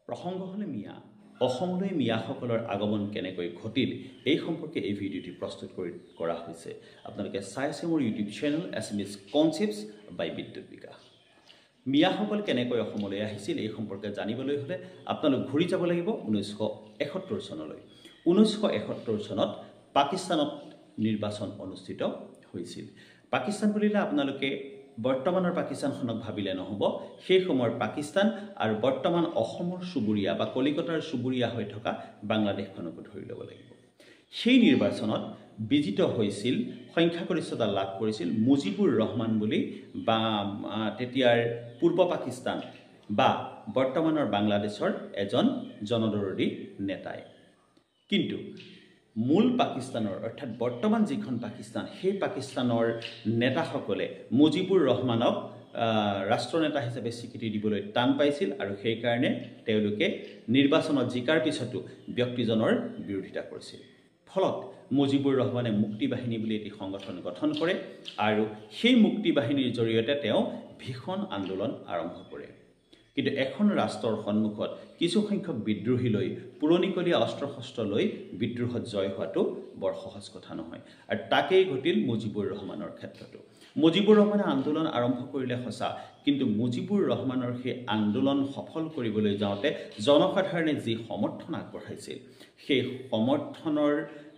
প্ৰসংগ হলে মিয়া অসমলৈ মিয়াসকলৰ আগমন কেনেকৈ ঘটিল এই সম্পৰ্কে এই ভিডিঅ'টি প্ৰস্তুত কৰা হৈছে আপোনালোকে চাই আছে মোৰ YouTube channel SMS concepts by Bidyut বিকাশ মিয়াসকল কেনেকৈ অসমলৈ আহিছিল এই সম্পৰ্কে জানিবলৈ হলে আপোনালোক ঘূৰি যাব লাগিব 1971 চনলৈ 1971 চনত পাকিস্তানত নিৰ্বাচন অনুষ্ঠিত হৈছিল পাকিস্তান বুলিলে আপোনালোকে বৰ্তমানৰ পাকিস্তানখনক ভাবিলে নহব সেই সময়ৰ পাকিস্তান আৰু বৰ্তমান অসমৰ সুবুৰীয়া বা কলিকতাৰ সুবুৰীয়া হৈ থকা বাংলাদেশখনকো ধৰি ল'ব লাগিব সেই নিৰ্বাচনত বিজিত হৈছিল সংখ্যাগৰিষ্ঠতা লাভ কৰিছিল মুজিবুৰ ৰহমান বুলি বা তেতিয়াৰ পূৰ্ব পাকিস্তান বা বৰ্তমানৰ বাংলাদেশৰ এজন জনদৰদী নেতাই কিন্তু মূল পাকিস্তানৰ অৰ্থাৎ বৰ্তমান যিখন পাকিস্তান সেই পাকিস্তানৰ নেতাসকলে মুজিবুৰ ৰহমানক ৰাষ্ট্ৰনেতা হিচাপে স্বীকৃতি দিবলৈ টান পাইছিল আৰু সেই কাৰণে তেওঁলোকে নিৰ্বাচনত জিকাৰ পিছতো ব্যক্তিজনৰ বিৰোধিতা কৰিছিল ফলত মুজিবুৰ ৰহমানে মুক্তি বাহিনী বুলি এটি সংগঠন গঠন কৰে আৰু সেই মুক্তি বাহিনীৰ জৰিয়তে তেওঁ ভীষণ আন্দোলন আৰম্ভ কৰে কিন্তু এখন ৰাষ্ট্ৰৰ সন্মুখত কিছু সংখ্যক বিদ্ৰোহী লৈ পুৰণিকলীয়া অস্ত্ৰ-শস্ত্ৰ লৈ বিদ্ৰোহত জয় হোৱাটো বৰ সহজ কথা নহয় আৰু তাকেই ঘটিল মুজিবুৰ ৰহমানৰ ক্ষেত্ৰতো মুজিবুৰ ৰহমানে আন্দোলন আৰম্ভ কৰিলে সঁচা কিন্তু মুজিবুৰ ৰহমানৰ সেই আন্দোলন সফল কৰিবলৈ যাওঁতে জনসাধাৰণে যি সমৰ্থন আগবঢ়াইছিল সেই সমৰ্থনৰ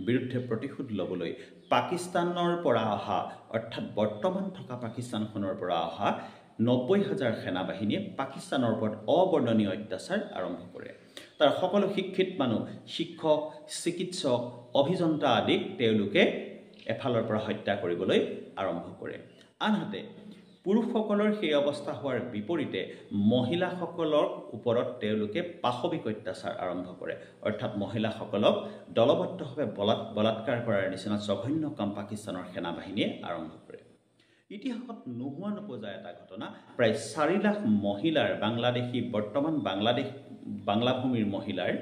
বিৰুদ্ধে প্ৰতিশোধ ল'বলৈ পাকিস্তানৰ পৰা অহা অৰ্থাৎ বৰ্তমান থকা পাকিস্তানখনৰ পৰা অহা ৯০,০০০ সেনাবাহিনীয়ে পাকিস্তানৰ ওপৰত অবৰ্ণনীয় অত্যাচাৰ আৰম্ভ কৰে তাৰ সকলো শিক্ষিত মানুহ শিক্ষক চিকিৎসক অভিযন্তা আদিক তেওঁলোকে এফালৰ পৰা হত্যা কৰিবলৈ আৰম্ভ কৰে আনহাতে পুৰুষসকলৰ সেই অৱস্থা হোৱাৰ বিপৰীতে মহিলাসকলৰ ওপৰত তেওঁলোকে পাশবিক অত্যাচাৰ আৰম্ভ কৰে অৰ্থাৎ মহিলাসকলক দলবদ্ধভাৱে বলাৎকাৰ কৰাৰ নিচিনা জঘন্য কাম পাকিস্তানৰ সেনাবাহিনীয়ে আৰম্ভ কৰে ইতিহাসত নোহোৱা নপজা এটা ঘটনা প্ৰায় 4 লাখ মহিলাৰ বাংলাদেশী বৰ্তমান বাংলা ভূমিৰ মহিলাৰ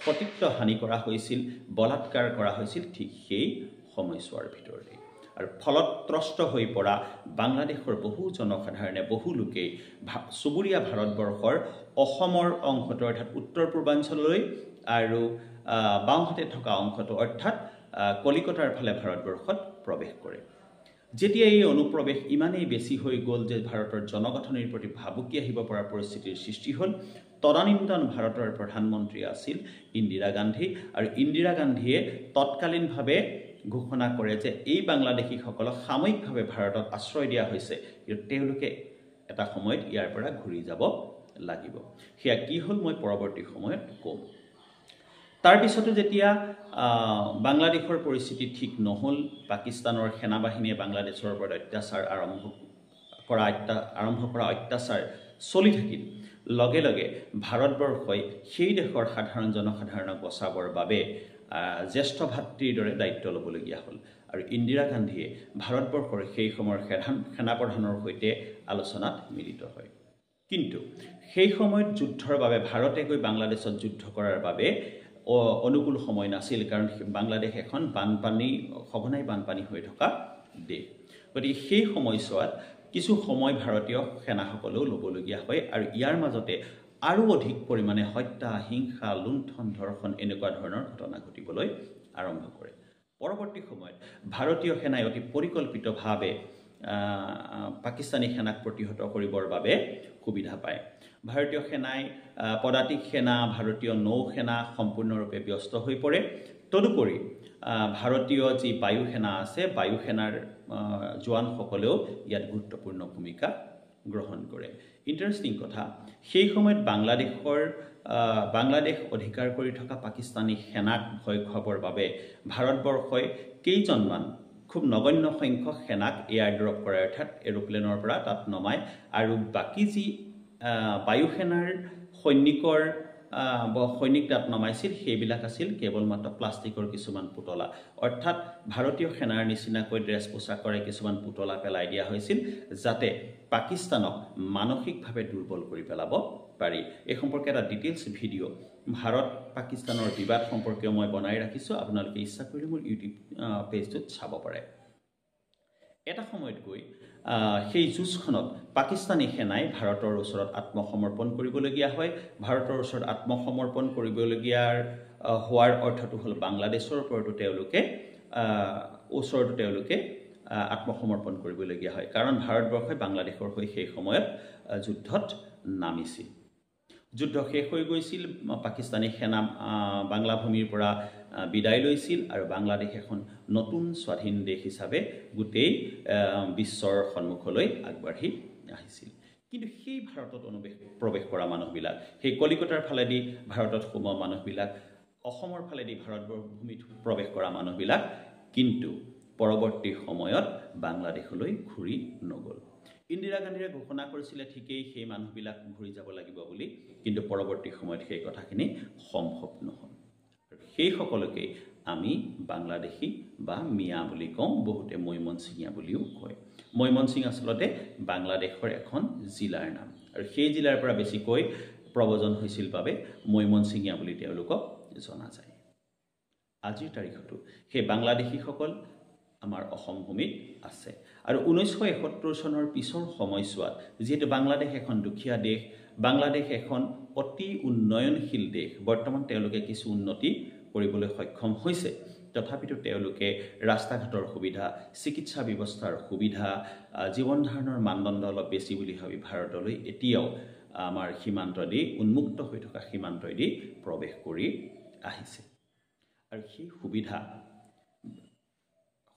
সতীত্ব হানি কৰা হৈছিল বলাৎকাৰ কৰা হৈছিল ঠিক সেই সময়ছোৱাৰ ভিতৰতে আৰু ফলত ত্ৰস্ত হৈ পৰা বাংলাদেশৰ বহু জনসাধাৰণে বহু লোকে সুবুৰীয়া ভাৰতবৰ্ষৰ অসমৰ অংশটো অৰ্থাৎ উত্তৰ পূৰ্বাঞ্চললৈ আৰু বাওঁহাতে থকা অংশটো অৰ্থাৎ কলিকতাৰ ফালে ভাৰতবৰ্ষত প্ৰৱেশ কৰে যেতিয়া এই অনুপ্ৰৱেশ ইমানেই বেছি হৈ গ'ল যে ভাৰতৰ জনগঠনৰ প্ৰতি ভাবুকি আহিব পৰা পৰিস্থিতিৰ সৃষ্টি হ'ল তদানীন্তন ভাৰতৰ প্ৰধানমন্ত্ৰী আছিল ইন্দিৰা গান্ধী আৰু ইন্দিৰা গান্ধীয়ে তৎকালীনভাৱে ঘোষণা কৰে যে এই বাংলাদেশীসকলক সাময়িকভাৱে ভাৰতত আশ্ৰয় দিয়া হৈছে কিন্তু তেওঁলোকে এটা সময়ত ইয়াৰ পৰা ঘূৰি যাব লাগিব সেয়া কি হ'ল মই পৰৱৰ্তী সময়ত ক'ম তাৰ পিছতো যেতিয়া বাংলাদেশৰ পৰিস্থিতি ঠিক নহল পাকিস্তানৰ সেনাবাহিনীয়ে বাংলাদেশৰ ওপৰত অত্যাচাৰ আৰম্ভ কৰা অত্যাচাৰ চলি থাকিল লগে লগে ভাৰতবৰ্ষই সেই দেশৰ সাধাৰণ জনসাধাৰণক বচাবৰ বাবে জ্যেষ্ঠ ভাতৃৰ দৰে দায়িত্ব ল'বলগীয়া হ'ল আৰু ইন্দিৰা গান্ধীয়ে ভাৰতবৰ্ষৰ সেই সময়ৰ সেনাপ্ৰধানৰ সৈতে আলোচনাত মিলিত হয় কিন্তু সেই সময়ত যুদ্ধৰ বাবে ভাৰতে গৈ বাংলাদেশত যুদ্ধ কৰাৰ বাবে অনুকূল সময় নাছিল কাৰণ বাংলাদেশ এখন সঘনাই বানপানী হৈ থকা দেশ গতিকে সেই সময়ছোৱাত কিছু সময় ভাৰতীয় সেনাসকলেও ল'বলগীয়া হয় আৰু ইয়াৰ মাজতে আৰু অধিক পৰিমাণে হত্যা হিংসা লুণ্ঠন ধৰ্ষণ এনেকুৱা ধৰণৰ ঘটনা ঘটিবলৈ আৰম্ভ কৰে পৰৱৰ্তী সময়ত ভাৰতীয় সেনাই অতি পৰিকল্পিতভাৱে পাকিস্তানী সেনাক প্ৰতিহত কৰিবৰ বাবে সুবিধা পায় ভাৰতীয় সেনাই পদাতিক সেনা ভাৰতীয় নৌসেনা সম্পূৰ্ণৰূপে ব্যস্ত হৈ পৰে তদুপৰি ভাৰতীয় যি বায়ু সেনা আছে বায়ু সেনাৰ জোৱানসকলেও ইয়াত গুৰুত্বপূৰ্ণ ভূমিকা গ্ৰহণ কৰে ইণ্টাৰেষ্টিং কথা সেই সময়ত বাংলাদেশ অধিকাৰ কৰি থকা পাকিস্তানী সেনাক ভয় খুৱাবৰ বাবে ভাৰতবৰ্ষই কেইজনমান খুব নগণ্য সংখ্যক সেনাক এয়াৰ ড্ৰপ কৰে অৰ্থাৎ এৰোপ্লেনৰ পৰা তাত নমায় আৰু বাকী যি বায়ু সেনাৰ সৈনিক তাত নমাইছিল সেইবিলাক আছিল কেৱল মাত্ৰ প্লাষ্টিকৰ কিছুমান পুতলা অৰ্থাৎ ভাৰতীয় সেনাৰ নিচিনাকৈ ড্ৰেছ পোছাকৰে কিছুমান পুতলা পেলাই দিয়া হৈছিল যাতে পাকিস্তানক মানসিকভাৱে দুৰ্বল কৰি পেলাব পাৰি এই সম্পৰ্কে এটা ডিটেইলছ ভিডিঅ' ভাৰত পাকিস্তানৰ বিবাদ সম্পৰ্কে মই বনাই ৰাখিছোঁ আপোনালোকে ইচ্ছা কৰিলে মোৰ ইউটিউব পেজটোত চাব পাৰে এটা সময়ত গৈ সেই যুঁজখনত পাকিস্তানী সেনাই ভাৰতৰ ওচৰত আত্মসমৰ্পণ কৰিবলগীয়া হয় ভাৰতৰ ওচৰত আত্মসমৰ্পণ কৰিবলগীয়াৰ হোৱাৰ অৰ্থটো হ'ল বাংলাদেশৰ ওপৰতো তেওঁলোকে আত্মসমৰ্পণ কৰিবলগীয়া হয় কাৰণ ভাৰতবৰ্ষই বাংলাদেশৰ হৈ সেই সময়ত যুদ্ধত নামিছিল যুদ্ধ শেষ হৈ গৈছিল পাকিস্তানী সেনা বাংলা ভূমিৰ পৰা বিদায় লৈছিল আৰু বাংলাদেশ এখন নতুন স্বাধীন দেশ হিচাপে গোটেই বিশ্বৰ সন্মুখলৈ আগবাঢ়ি আহিছিল কিন্তু সেই ভাৰতত প্ৰৱেশ কৰা মানুহবিলাক সেই কলিকতাৰ ফালেদি ভাৰতত সোমোৱা মানুহবিলাক অসমৰ ফালেদি ভাৰতবৰ্ষৰ ভূমিত প্ৰৱেশ কৰা মানুহবিলাক কিন্তু পৰৱৰ্তী সময়ত বাংলাদেশলৈ ঘূৰি নগ'ল ইন্দিৰা গান্ধীয়ে ঘোষণা কৰিছিলে ঠিকই সেই মানুহবিলাক ঘূৰি যাব লাগিব বুলি কিন্তু পৰৱৰ্তী সময়ত সেই কথাখিনি সম্ভৱ নহল সেই সকলকে আমি বাংলাদেশী বা মিয়া বুলি কওঁ বহুতে মৈমনসিঙীয়া বুলিও কয় মৈমনসিং আসলতে বাংলাদেশৰ এখন জিলাৰ নাম আৰু সেই জিলাৰ পৰা বেছিকৈ প্ৰব্ৰজন হৈছিল বাবে মৈমনসিঙীয়া বুলি তেওঁলোকক জনা যায় আজিৰ তাৰিখতো সেই বাংলাদেশীসকল আমাৰ অসম ভূমিত আছে আৰু 1971 চনৰ পিছৰ সময়ছোৱাত যেহেতু বাংলাদেশ এখন দুখীয়া দেশ বাংলাদেশ এখন অতি উন্নয়নশীল দেশ বৰ্তমান তেওঁলোকে কিছু উন্নতি কৰিবলৈ সক্ষম হৈছে তথাপিতো তেওঁলোকে ৰাস্তা ঘাটৰ সুবিধা চিকিৎসা ব্যৱস্থাৰ সুবিধা জীৱন ধাৰণৰ মানদণ্ড অলপ বেছি বুলি ভাবি ভাৰতলৈ এতিয়াও আমাৰ সীমান্তদি উন্মুক্ত হৈ থকা সীমান্তদি প্ৰৱেশ কৰি আহিছে আৰু সেই সুবিধা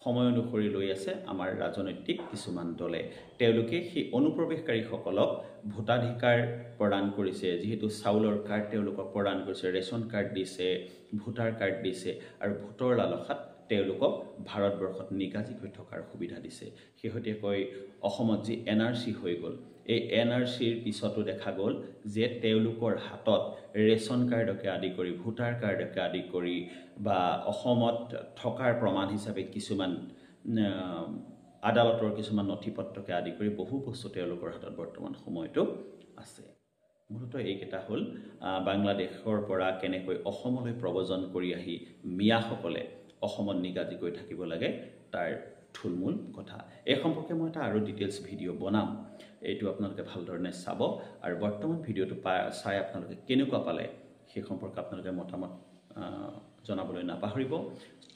সময় অনুসৰি লৈ আছে আমাৰ ৰাজনৈতিক কিছুমান দলে তেওঁলোকে সেই অনুপ্ৰৱেশকাৰীসকলক ভোটাধিকাৰ প্ৰদান কৰিছে যেহেতু চাউলৰ কাৰ্ড তেওঁলোকক প্ৰদান কৰিছে ৰেচন কাৰ্ড দিছে ভোটাৰ কাৰ্ড দিছে আৰু ভোটৰ লালসাত তেওঁলোকক ভাৰতবৰ্ষত নিগাজিকৈ থকাৰ সুবিধা দিছে শেহতীয়াকৈ অসমত যি NRC হৈ গ'ল এই NRCৰ পিছতো দেখা গ'ল যে তেওঁলোকৰ হাতত ৰেচন কাৰ্ডকে আদি কৰি ভোটাৰ কাৰ্ডকে আদি কৰি বা অসমত থকাৰ প্ৰমাণ হিচাপে কিছুমান আদালতৰ কিছুমান নথিপত্ৰকে আদি কৰি বহু বস্তু তেওঁলোকৰ হাতত বৰ্তমান সময়তো আছে মূলতঃ এইকেইটা হ'ল বাংলাদেশৰ পৰা কেনেকৈ অসমলৈ প্ৰব্ৰজন কৰি আহি মিয়াসকলে অসমত নিগাজিকৈ থাকিব লাগে তাৰ থুলমূল কথা এই সম্পৰ্কে মই এটা আৰু ডিটেইলছ ভিডিঅ' বনাম এইটো আপোনালোকে ভালদৰে চাব আৰু বৰ্তমান ভিডিঅ'টো চাই আপোনালোকে কেনেকুৱা পালে সেই সম্পৰ্কে আপোনালোকে মতামত জনাবলৈ নাপাহৰিব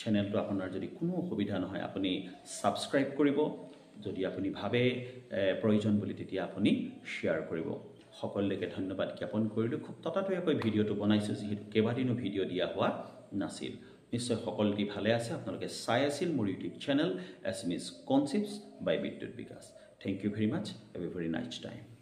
চেনেলটো আপোনাৰ যদি কোনো অসুবিধা নহয় আপুনি সাবস্ক্ৰাইব কৰিব যদি আপুনি ভাবে প্ৰয়োজন বুলি তেতিয়া আপুনি শ্বেয়াৰ কৰিব সকলোকে ধন্যবাদ জ্ঞাপন কৰিলোঁ খুব ততাতৈয়াকৈ ভিডিঅ'টো বনাইছোঁ যিহেতু কেইবাদিনো ভিডিঅ' দিয়া হোৱা নাছিল নিশ্চয় সকলোটি ভালে আছে আপোনালোকে চাই আছিল মোৰ YouTube channel SMS concepts by Bidyut Bikash thank you very much have a very nice time